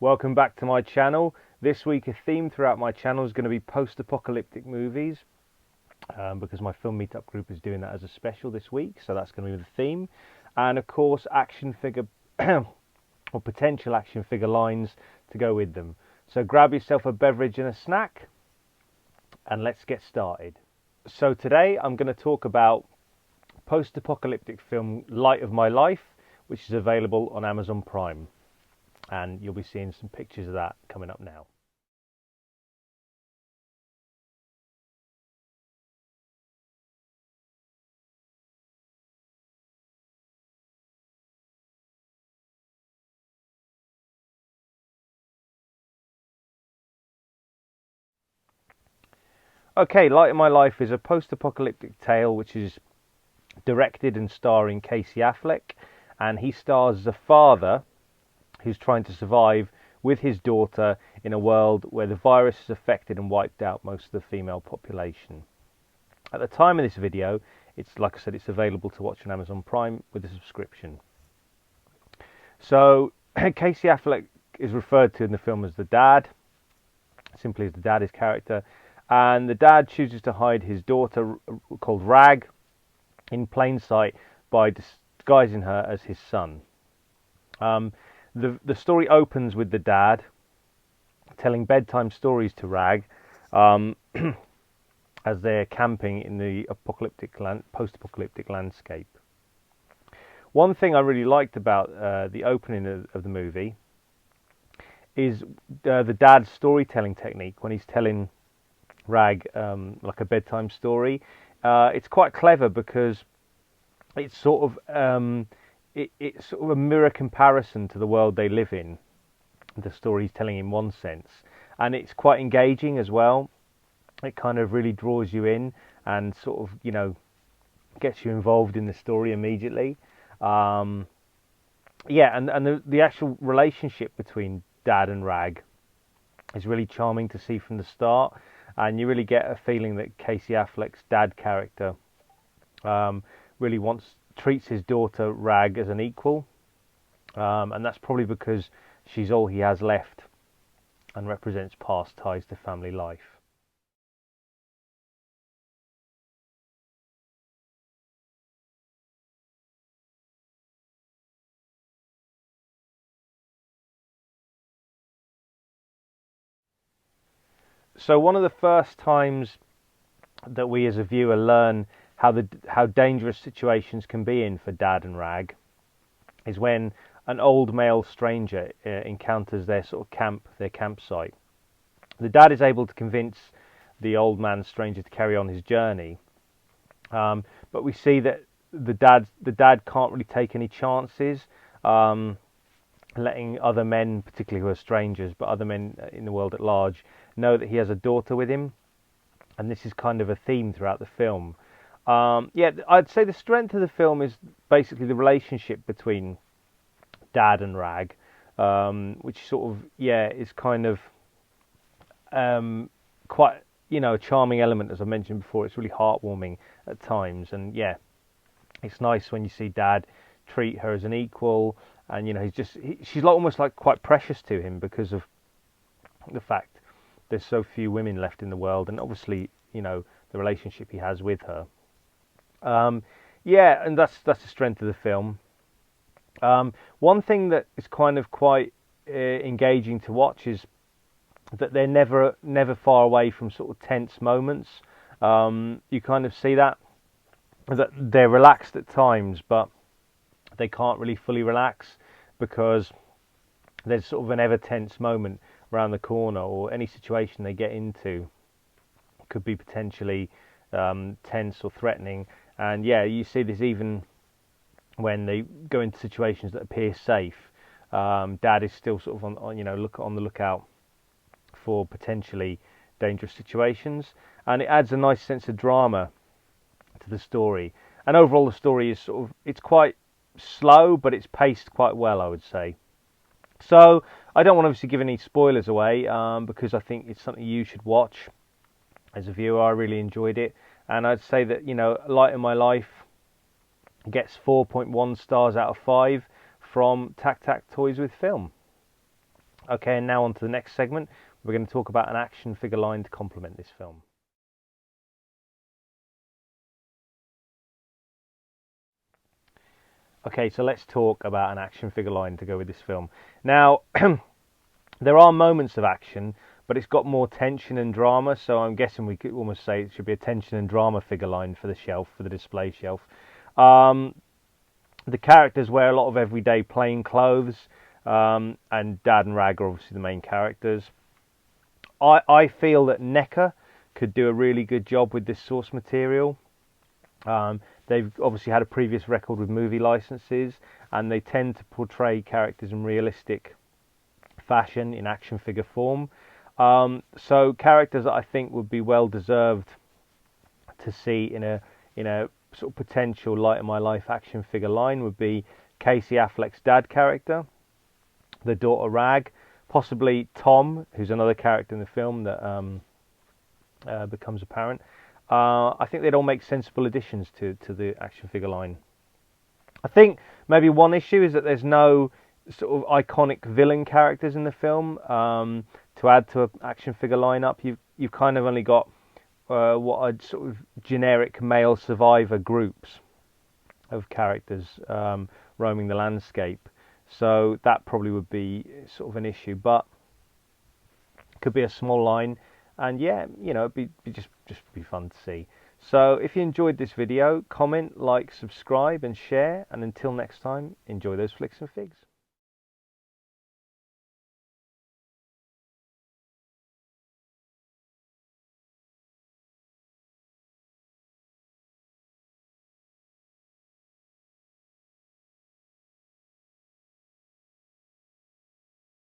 Welcome back to my channel. This week a theme throughout my channel is going to be post-apocalyptic movies because my film meetup group is doing that as a special this week, so that's going to be the theme. And of course action figure or potential action figure lines to go with them. So grab yourself a beverage and a snack and let's get started. So today I'm going to talk about post-apocalyptic film Light of My Life, which is available on Amazon Prime. And you'll be seeing some pictures of that coming up now. Okay, Light of My Life is a post-apocalyptic tale which is directed and starring Casey Affleck, and he stars as a father who's trying to survive with his daughter in a world where the virus has affected and wiped out most of the female population. At the time of this video, it's like I said, it's available to watch on Amazon Prime with a subscription. So Casey Affleck is referred to in the film as the dad, simply as the dad, his character, and the dad chooses to hide his daughter, called Rag, in plain sight by disguising her as his son. The story opens with the dad telling bedtime stories to Rag as they're camping in the post-apocalyptic landscape. One thing I really liked about the opening of the movie is the dad's storytelling technique when he's telling Rag like a bedtime story. It's quite clever because it's sort of it's sort of a mirror comparison to the world they live in, the story he's telling in one sense, and it's quite engaging as well. It kind of really draws you in and sort of, you know, gets you involved in the story immediately. Yeah, and the actual relationship between Dad and Rag is really charming to see from the start, and you really get a feeling that Casey Affleck's dad character really treats his daughter Rag as an equal, and that's probably because she's all he has left and represents past ties to family life. So one of the first times that we as a viewer learn how dangerous situations can be in for Dad and Rag is when an old male stranger encounters their sort of their campsite. The dad is able to convince the old man stranger to carry on his journey, but we see that the dad can't really take any chances, letting other men, particularly who are strangers, but other men in the world at large, know that he has a daughter with him, and this is kind of a theme throughout the film. Yeah, I'd say the strength of the film is basically the relationship between Dad and Rag, which sort of, yeah, is kind of quite, you know, a charming element, as I mentioned before. It's really heartwarming at times, and yeah, it's nice when you see Dad treat her as an equal, and you know, she's like almost like quite precious to him because of the fact there's so few women left in the world, and obviously, you know, the relationship he has with her. Yeah, and that's the strength of the film. One thing that is kind of quite engaging to watch is that they're never far away from sort of tense moments. You kind of see that they're relaxed at times, but they can't really fully relax because there's sort of an ever tense moment around the corner, or any situation they get into could be potentially tense or threatening. And yeah, you see this even when they go into situations that appear safe. Dad is still sort of on you know, on the lookout for potentially dangerous situations, and it adds a nice sense of drama to the story. And overall, the story is sort of, it's quite slow, but it's paced quite well, I would say. So I don't want to obviously give any spoilers away, because I think it's something you should watch as a viewer. I really enjoyed it, and I'd say that, you know, Light of My Life gets 4.1 stars out of 5 from Tac Tac Toys with Film. Okay, and now on to the next segment. We're going to talk about an action figure line to complement this film. Okay, so let's talk about an action figure line to go with this film. Now, there are moments of action, but it's got more tension and drama, so I'm guessing we could almost say it should be a tension and drama figure line for the shelf, for the display shelf. The characters wear a lot of everyday plain clothes, and Dad and Rag are obviously the main characters. I feel that NECA could do a really good job with this source material. They've obviously had a previous record with movie licenses, and they tend to portray characters in realistic fashion in action figure form. So characters that I think would be well deserved to see in a sort of potential light of my life action figure line would be Casey Affleck's dad character, the daughter Rag, possibly Tom, who's another character in the film that becomes apparent. I think they'd all make sensible additions to the action figure line. I think maybe one issue is that there's no sort of iconic villain characters in the film. To add to an action figure lineup, you've kind of only got what are sort of generic male survivor groups of characters roaming the landscape. So that probably would be sort of an issue, but it could be a small line. And yeah, you know, it'd be just be fun to see. So if you enjoyed this video, comment, like, subscribe and share, and until next time, enjoy those flicks and figs.